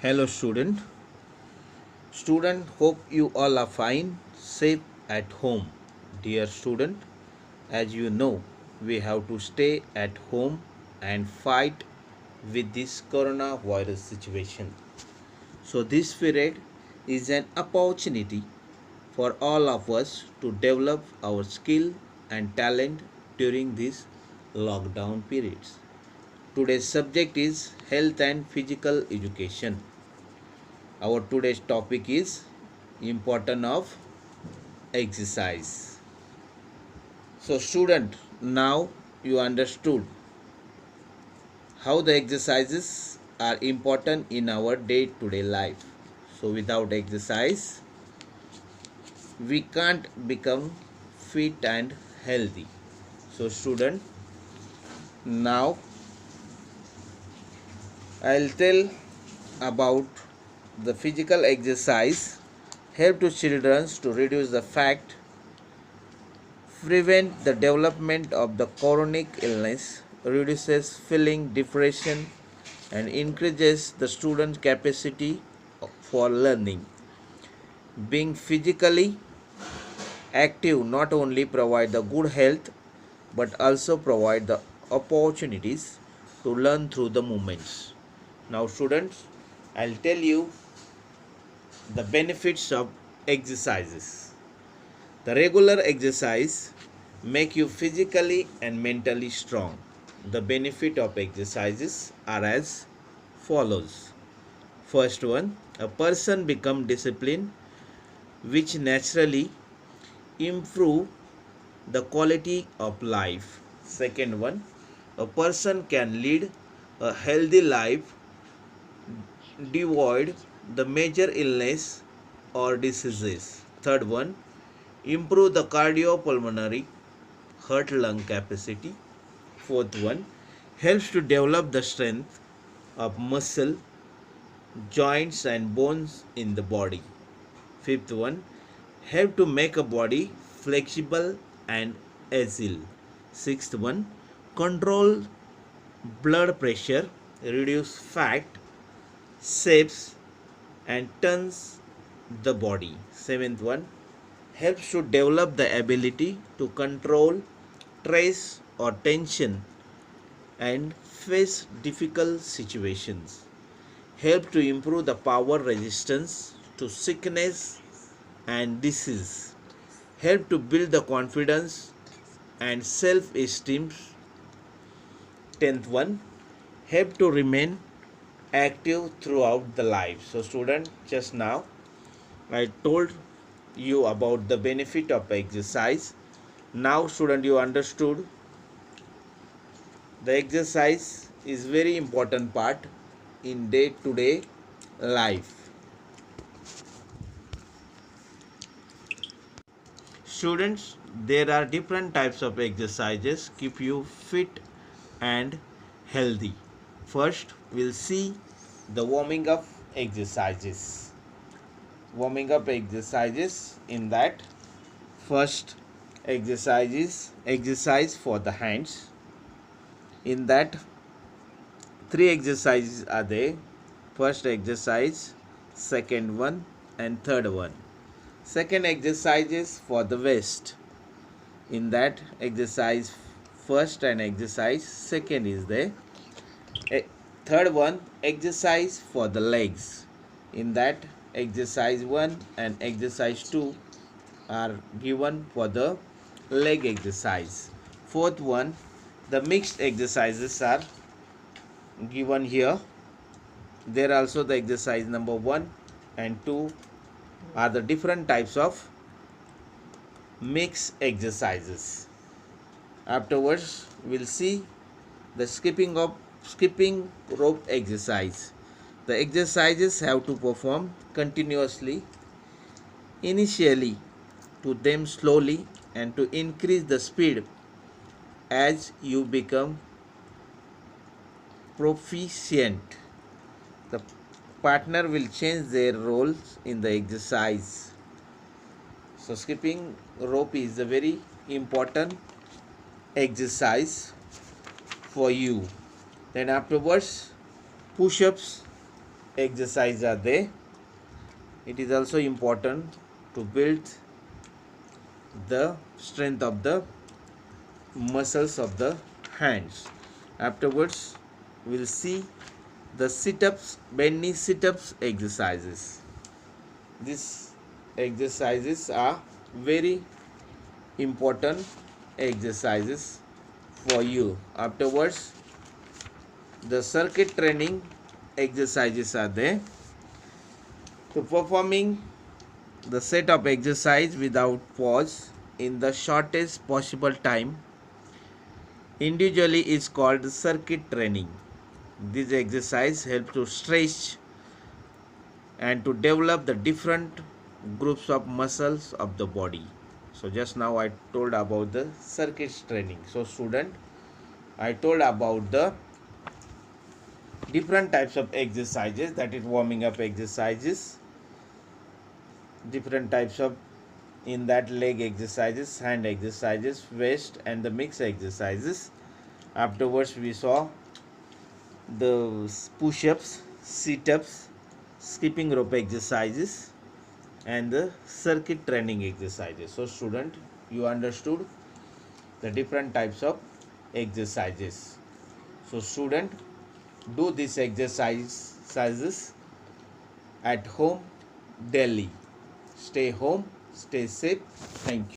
Hello student. Student, hope you all are fine, safe at home. Dear student, as you know, we have to stay at home and fight with this coronavirus situation. So this period is an opportunity for all of us to develop our skill and talent during these lockdown periods. Today's subject is health and physical education. Our today's topic is importance of exercise. So student, now you understood how the exercises are important in our day-to-day life. So without exercise, we can't become fit and healthy. So student, now I'll tell about the physical exercise help to children to reduce the fat, prevent the development of the chronic illness, reduces feeling depression, and increases the student's capacity for learning. Being physically active not only provide the good health but also provide the opportunities to learn through the movements. Now students, I'll tell you the benefits of exercises. The regular exercise make you physically and mentally strong. The benefit of exercises are as follows. First one, a person become disciplined, which naturally improve the quality of life. Second one, a person can lead a healthy life devoid the major illness or diseases. Third one, improve the cardiopulmonary heart lung capacity. Fourth one, helps to develop the strength of muscle, joints and bones in the body. Fifth one, help to make a body flexible and agile. Sixth one, control blood pressure, reduce fat, shapes and turns the body. Seventh one, helps to develop the ability to control stress or tension and face difficult situations. Help to improve the power resistance to sickness and disease. Help to build the confidence and self-esteem. 10th one, help to remain active throughout the life. So student, just now I told you about the benefit of exercise. Now student, you understood the exercise is very important part in day to day life. Students, there are different types of exercises keep you fit and healthy. First, we'll see the warming up exercises. Warming up exercises, in that first exercise for the hands. In that, three exercises are there. First exercise, second one and third one. Second exercise is for the waist. In that, exercise first and exercise second is there. Third one, exercise for the legs. In that, exercise 1 and exercise 2 are given for the leg exercise. Fourth one, the mixed exercises are given here. There also the exercise number 1 and 2 are the different types of mixed exercises. Afterwards, we'll see the skipping rope exercise. The exercises have to perform continuously, initially to them slowly and to increase the speed as you become proficient. The partner will change their roles in the exercise. So skipping rope is a very important exercise for you. Then afterwards, push-ups exercises are there. It is also important to build the strength of the muscles of the hands. Afterwards, we'll see the sit-ups, bendy sit-ups exercises. These exercises are very important exercises for you. Afterwards, the circuit training exercises are there. So performing the set of exercise without pause in the shortest possible time individually is called circuit training. This exercise helps to stretch and to develop the different groups of muscles of the body. So just now I told about the circuit training. So student, I told about the different types of exercises, that is warming up exercises, different types of in that leg exercises, hand exercises, waist and the mix exercises. Afterwards we saw the push-ups, sit-ups, skipping rope exercises and the circuit training exercises. So student, you understood the different types of exercises. So student, do these exercises at home daily. Stay home, stay safe. Thank you.